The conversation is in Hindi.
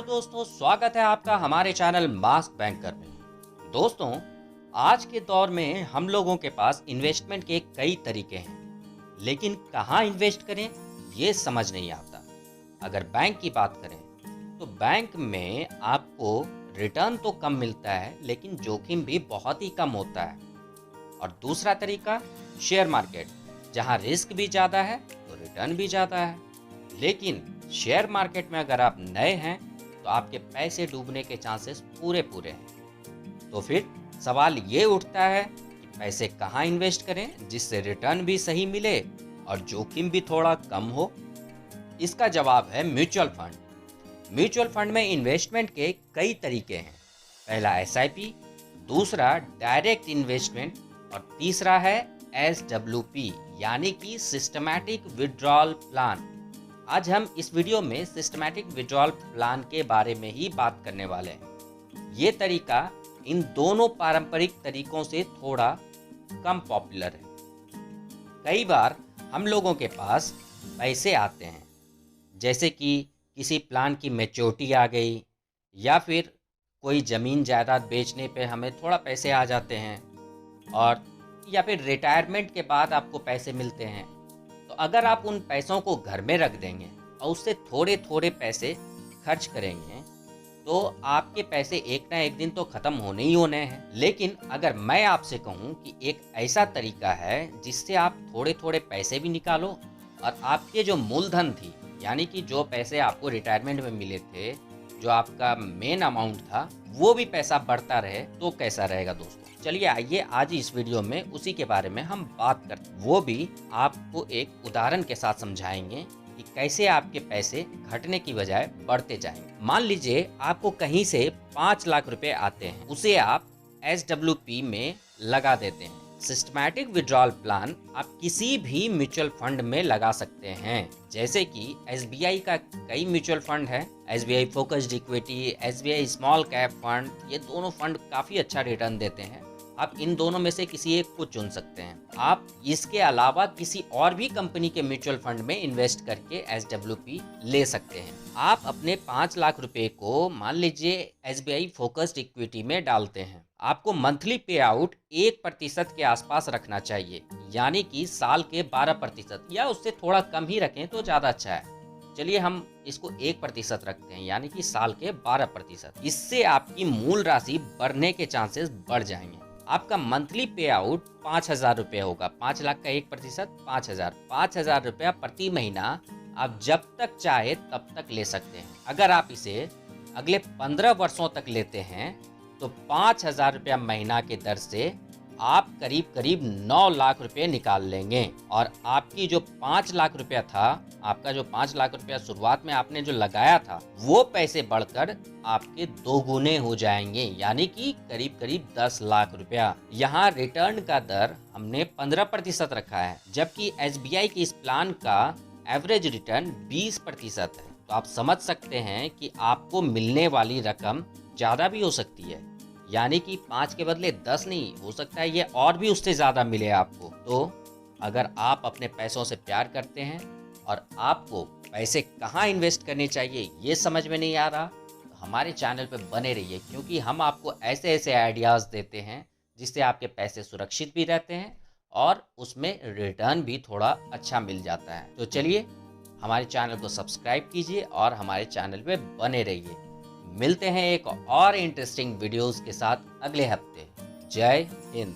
हेलो दोस्तों, स्वागत है आपका हमारे चैनल मास्क बैंकर में। दोस्तों, आज के दौर में हम लोगों के पास इन्वेस्टमेंट के कई तरीके हैं, लेकिन कहाँ इन्वेस्ट करें ये समझ नहीं आता। अगर बैंक की बात करें तो बैंक में आपको रिटर्न तो कम मिलता है, लेकिन जोखिम भी बहुत ही कम होता है। और दूसरा तरीका शेयर मार्केट, जहाँ रिस्क भी ज़्यादा है तो रिटर्न भी ज़्यादा है। लेकिन शेयर मार्केट में अगर आप नए हैं तो आपके पैसे डूबने के चांसेस पूरे हैं। तो फिर सवाल ये उठता है कि पैसे कहाँ इन्वेस्ट करें जिससे रिटर्न भी सही मिले और जोखिम भी थोड़ा कम हो। इसका जवाब है म्यूचुअल फंड। म्यूचुअल फंड में इन्वेस्टमेंट के कई तरीके हैं। पहला SIP, दूसरा डायरेक्ट इन्वेस्टमेंट और तीसरा है SWP यानी कि सिस्टमैटिक विड्रॉल प्लान। आज हम इस वीडियो में सिस्टमैटिक विड्रॉल प्लान के बारे में ही बात करने वाले हैं। ये तरीका इन दोनों पारंपरिक तरीकों से थोड़ा कम पॉपुलर है। कई बार हम लोगों के पास पैसे आते हैं, जैसे कि किसी प्लान की मैच्योरिटी आ गई या फिर कोई ज़मीन जायदाद बेचने पे हमें थोड़ा पैसे आ जाते हैं, और या फिर रिटायरमेंट के बाद आपको पैसे मिलते हैं। तो अगर आप उन पैसों को घर में रख देंगे और उससे थोड़े थोड़े पैसे खर्च करेंगे तो आपके पैसे एक ना एक दिन तो ख़त्म होने ही होने हैं। लेकिन अगर मैं आपसे कहूँ कि एक ऐसा तरीका है जिससे आप थोड़े थोड़े पैसे भी निकालो और आपके जो मूलधन थी, यानी कि जो पैसे आपको रिटायरमेंट में मिले थे, जो आपका मेन अमाउंट था, वो भी पैसा बढ़ता रहे, तो कैसा रहेगा दोस्तों। चलिए आइए आज इस वीडियो में उसी के बारे में हम बात करते हैं। वो भी आपको एक उदाहरण के साथ समझाएंगे कि कैसे आपके पैसे घटने की बजाय बढ़ते जाएंगे। मान लीजिए आपको कहीं से 5 लाख रुपए आते हैं, उसे आप SWP में लगा देते हैं। सिस्टमैटिक विड्रॉल प्लान आप किसी भी म्यूचुअल फंड में लगा सकते हैं, जैसे कि SBI का कई म्यूचुअल फंड है, SBI focused equity, SBI small cap fund. ये दोनों फंड काफी अच्छा रिटर्न देते हैं। आप इन दोनों में से किसी एक को चुन सकते हैं। आप इसके अलावा किसी और भी कंपनी के म्यूचुअल फंड में इन्वेस्ट करके SWP ले सकते हैं। आप अपने 5 लाख रुपए को मान लीजिए SBI फोकस्ड इक्विटी में डालते हैं। आपको मंथली पे आउट 1% के आसपास रखना चाहिए, यानी कि साल के 12% या उससे थोड़ा कम ही रखें तो ज़्यादा अच्छा है। चलिए हम इसको 1% रखते हैं, यानी कि साल के 12%। इससे आपकी मूल राशि बढ़ने के चांसेस बढ़ जाएंगे। आपका मंथली पे आउट 5,000 रुपये होगा। 5 लाख का 1% 5,000 रुपया प्रति महीना आप जब तक चाहे तब तक ले सकते हैं। अगर आप इसे अगले 15 वर्षों तक लेते हैं तो 5,000 रुपया महीना के दर से आप करीब करीब 9 लाख रुपए निकाल लेंगे। और आपकी जो 5 लाख रुपया था, आपका जो 5 लाख रुपया शुरुआत में आपने जो लगाया था, वो पैसे बढ़कर आपके 2 गुने हो जाएंगे, यानी कि करीब करीब 10 लाख रुपया। यहाँ रिटर्न का दर हमने 15% रखा है, जबकि SBI के इस प्लान का एवरेज रिटर्न 20% है। तो आप समझ सकते हैं कि आपको मिलने वाली रकम ज़्यादा भी हो सकती है, यानी कि 5 के बदले 10 नहीं, हो सकता है ये और भी उससे ज़्यादा मिले आपको। तो अगर आप अपने पैसों से प्यार करते हैं और आपको पैसे कहाँ इन्वेस्ट करने चाहिए ये समझ में नहीं आ रहा, तो हमारे चैनल पर बने रहिए, क्योंकि हम आपको ऐसे ऐसे आइडियाज़ देते हैं जिससे आपके पैसे सुरक्षित भी रहते हैं और उसमें रिटर्न भी थोड़ा अच्छा मिल जाता है। तो चलिए हमारे चैनल को सब्सक्राइब कीजिए और हमारे चैनल पे बने रहिए। मिलते हैं एक और इंटरेस्टिंग वीडियोस के साथ अगले हफ्ते। जय हिंद।